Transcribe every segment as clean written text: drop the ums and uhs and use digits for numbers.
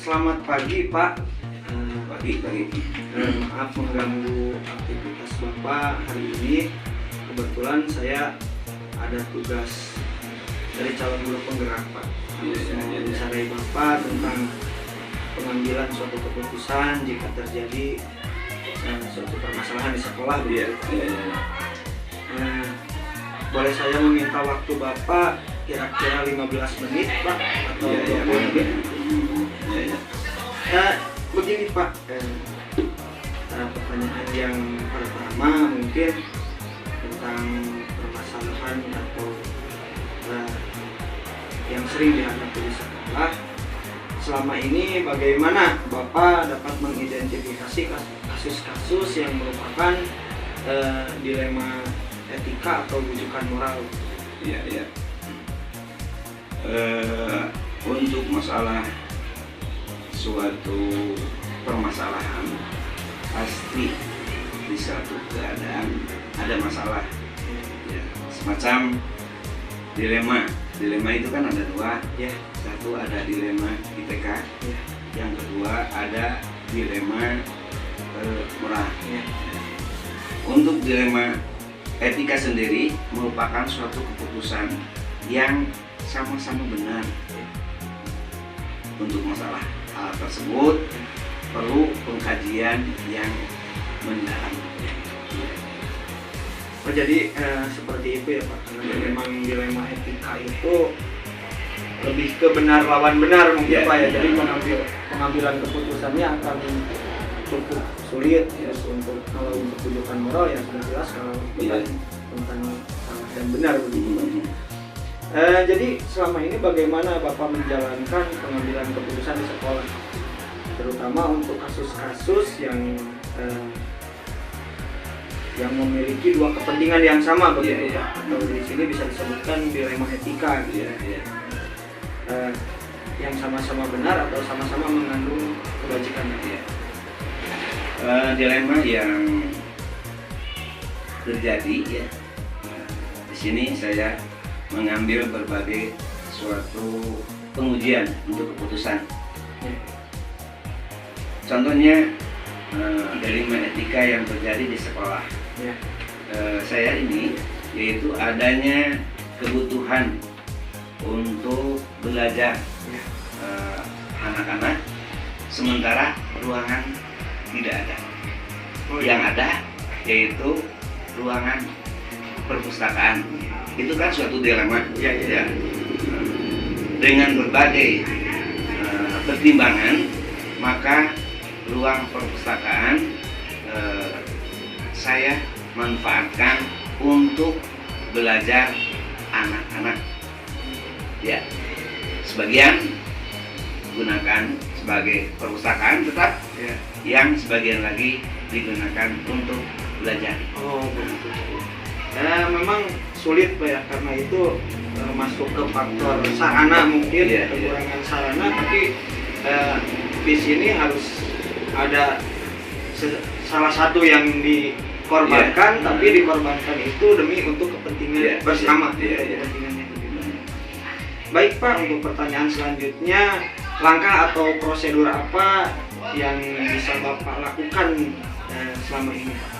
Selamat pagi Pak. Pagi. Maaf mengganggu aktivitas Bapak hari ini. Kebetulan saya ada tugas dari calon guru penggerak Pak. Mensarai Bapak tentang pengambilan suatu keputusan jika terjadi suatu permasalahan di sekolah. Boleh saya meminta waktu Bapak kira-kira 15 menit Pak atau 20 menit? Begini Pak, pertanyaan yang pertama mungkin tentang permasalahan atau yang sering dihadapi di sekolah. Selama ini bagaimana Bapak dapat mengidentifikasi kasus-kasus yang merupakan dilema etika atau rujukan moral? Iya. Untuk masalah suatu permasalahan, pasti di satu keadaan ada masalah, ya, semacam dilema itu kan ada dua, ya. Satu ada dilema IPK, Ya. yang kedua ada dilema moral, Ya. Untuk dilema etika sendiri merupakan suatu keputusan yang sama-sama benar. Untuk masalah hal tersebut perlu pengkajian yang mendalam. Oh, jadi seperti itu ya Pak, karena memang dilema etika itu lebih ke benar lawan benar mungkin Pak ya. Jadi pengambilan keputusannya akan cukup sulit ya. Kalau untuk rujukan moral ya sudah jelas kalau bukan tentang salah dan benar begitu Pak. Jadi selama ini bagaimana Bapak menjalankan pengambilan keputusan di sekolah, terutama untuk kasus-kasus yang memiliki dua kepentingan yang sama begitu Pak, atau di sini bisa disebutkan dilema etika, yang sama-sama benar atau sama-sama mengandung kebajikan. Dilema yang terjadi ya. Di sini saya mengambil berbagai suatu pengujian untuk keputusan. Contohnya dilema etika yang terjadi di sekolah. Saya ini yaitu adanya kebutuhan untuk belajar anak-anak, sementara ruangan tidak ada. Yang ada yaitu ruangan perpustakaan. Itu kan suatu dilema, ya. Dengan berbagai pertimbangan, maka ruang perpustakaan saya manfaatkan untuk belajar anak-anak. Ya, sebagian gunakan sebagai perpustakaan tetap, yang sebagian lagi digunakan untuk belajar. Oh begitu. Memang sulit Pak ya, karena itu masuk ke faktor sarana mungkin, kekurangan sarana, tapi di sini harus ada salah satu yang dikorbankan, tapi dikorbankan itu demi untuk kepentingan bersama. Kepentingannya. Baik Pak, untuk pertanyaan selanjutnya, langkah atau prosedur apa yang bisa Bapak lakukan selama ini Pak?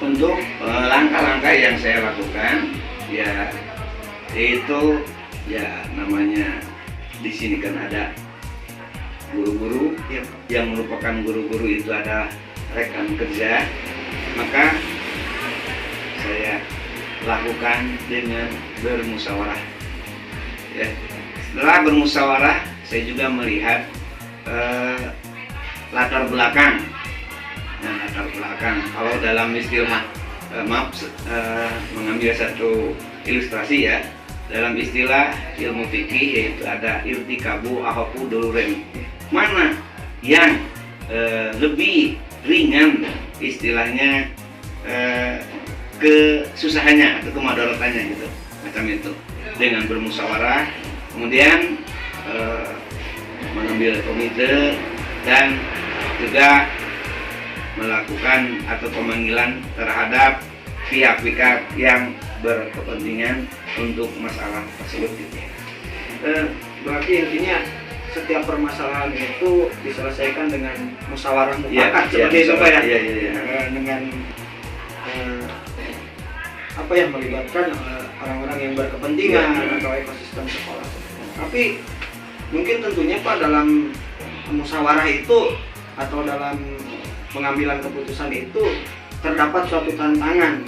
Untuk langkah-langkah yang saya lakukan, ya itu ya namanya di sini kan ada guru-guru yang merupakan guru-guru itu ada rekan kerja, maka saya lakukan dengan bermusyawarah. Ya, setelah bermusyawarah, saya juga melihat latar belakang. Latar belakang, kalau dalam istilah mengambil satu ilustrasi ya, dalam istilah ilmu fikih yaitu ada irtikabu ahoku dolurem, mana yang lebih ringan istilahnya kesusahannya atau kemadaratannya gitu, macam itu. Dengan bermusyawarah, kemudian mengambil komite dan juga melakukan atau pemanggilan terhadap pihak-pihak yang berkepentingan untuk masalah tersebut. Berarti intinya setiap permasalahan itu diselesaikan dengan musyawarah Iya, mufakat iya, seperti itu Pak ya. iya, iya, iya. Dengan apa yang melibatkan orang-orang yang berkepentingan Iya. atau ekosistem sekolah. Tapi mungkin tentunya Pak dalam musyawarah itu atau dalam pengambilan keputusan itu terdapat suatu tantangan.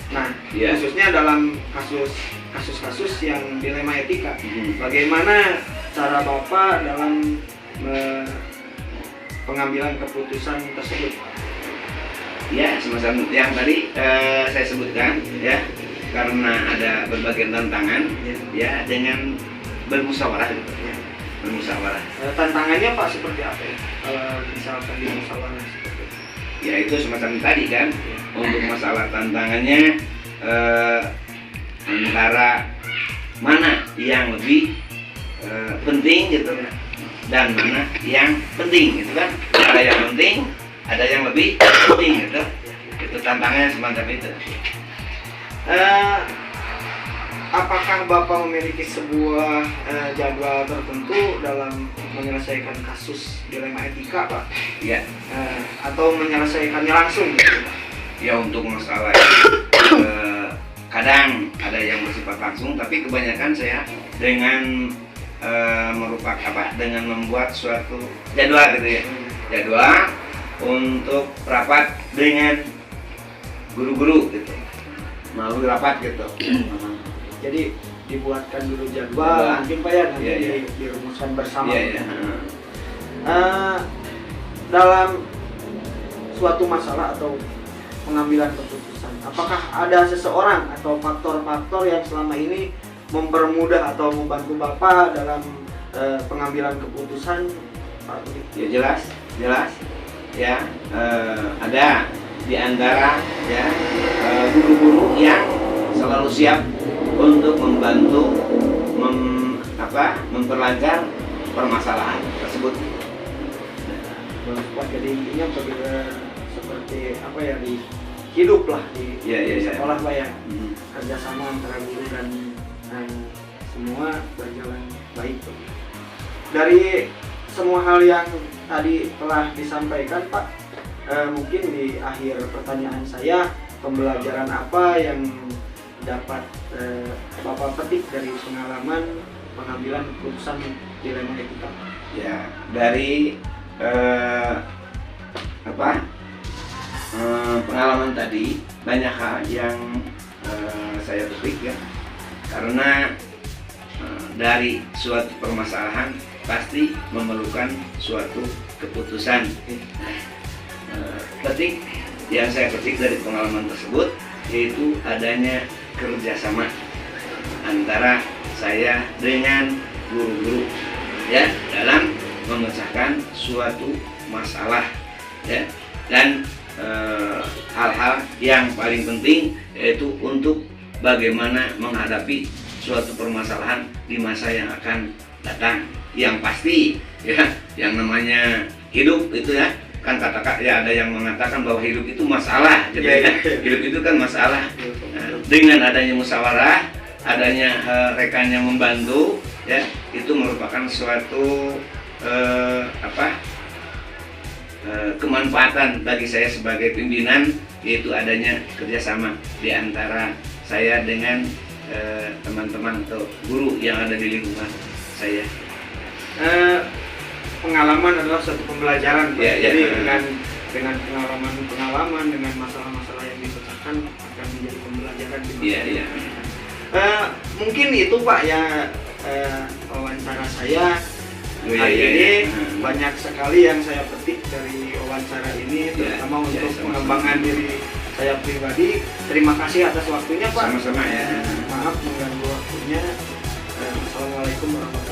Nah, Iya. khususnya dalam kasus-kasus yang dilema etika. Mhm. Bagaimana cara Bapak dalam pengambilan keputusan tersebut? Ya, semacam yang tadi saya sebutkan ya, karena ada berbagai tantangan ya dengan bermusyawarah gitu. Ya. Bermusyawarah. Tantangannya Pak seperti apa ya? Kalau misalkan di musyawarah seperti itu. Ya itu semacam tadi kan. Ya. Untuk masalah tantangannya antara mana yang lebih penting gitu dan mana yang penting gitu kan. Ada yang penting, ada yang lebih penting gitu. Itu tantangannya semacam itu. Apakah Bapak memiliki sebuah jadwal tertentu dalam menyelesaikan kasus dilema etika Pak? Ya, Atau menyelesaikannya langsung gitu Pak? ya untuk masalah kadang ada yang bersifat langsung, tapi kebanyakan saya dengan dengan membuat suatu jadwal gitu ya, jadwal untuk rapat dengan guru-guru gitu, melalui rapat gitu. Jadi dibuatkan dulu jadwal, mungkin Pak ya, nanti Iya, iya. dirumuskan bersama. Iya, iya. Dalam suatu masalah atau pengambilan keputusan, apakah ada seseorang atau faktor-faktor yang selama ini mempermudah atau membantu Bapak dalam pengambilan keputusan Pak Budi? Ya jelas ya, ada di antara ya guru-guru yang selalu siap untuk membantu memperlancar permasalahan tersebut. Pak, jadi intinya seperti apa ya, di hidup lah di sekolah Pak ya, kerjasama antara guru dan semua berjalan baik. Dari semua hal yang tadi telah disampaikan Pak, mungkin di akhir pertanyaan saya, pembelajaran apa yang dapat Bapak petik dari pengalaman pengambilan keputusan dilema etika? Ya, dari pengalaman tadi banyak hal yang saya petik ya, karena dari suatu permasalahan pasti memerlukan suatu keputusan. Petik yang saya petik dari pengalaman tersebut yaitu adanya kerjasama antara saya dengan guru-guru ya dalam memecahkan suatu masalah ya, dan hal-hal yang paling penting yaitu untuk bagaimana menghadapi suatu permasalahan di masa yang akan datang. Yang pasti ya, yang namanya hidup itu ya kan, katakan ya, ada yang mengatakan bahwa hidup itu masalah gitu ya. Hidup itu kan masalah. Nah, dengan adanya musyawarah, adanya rekan yang membantu ya, itu merupakan suatu kemanfaatan bagi saya sebagai pimpinan, yaitu adanya kerjasama di antara saya dengan teman-teman atau guru yang ada di lingkungan saya. Pengalaman adalah suatu pembelajaran Pak. Ya, Jadi ya. dengan pengalaman dengan masalah-masalah yang dipecahkan akan menjadi pembelajaran di masa Iya, iya. Mungkin itu Pak ya, wawancara saya Oh, iya, hari iya, ini. iya. Banyak sekali yang saya petik dari wawancara ini, terutama iya, untuk sama-sama. pengembangan diri saya pribadi. Terima kasih atas waktunya Pak. Sama-sama ya. Maaf mengganggu waktunya. Assalamualaikum warahmatullahi wabarakatuh.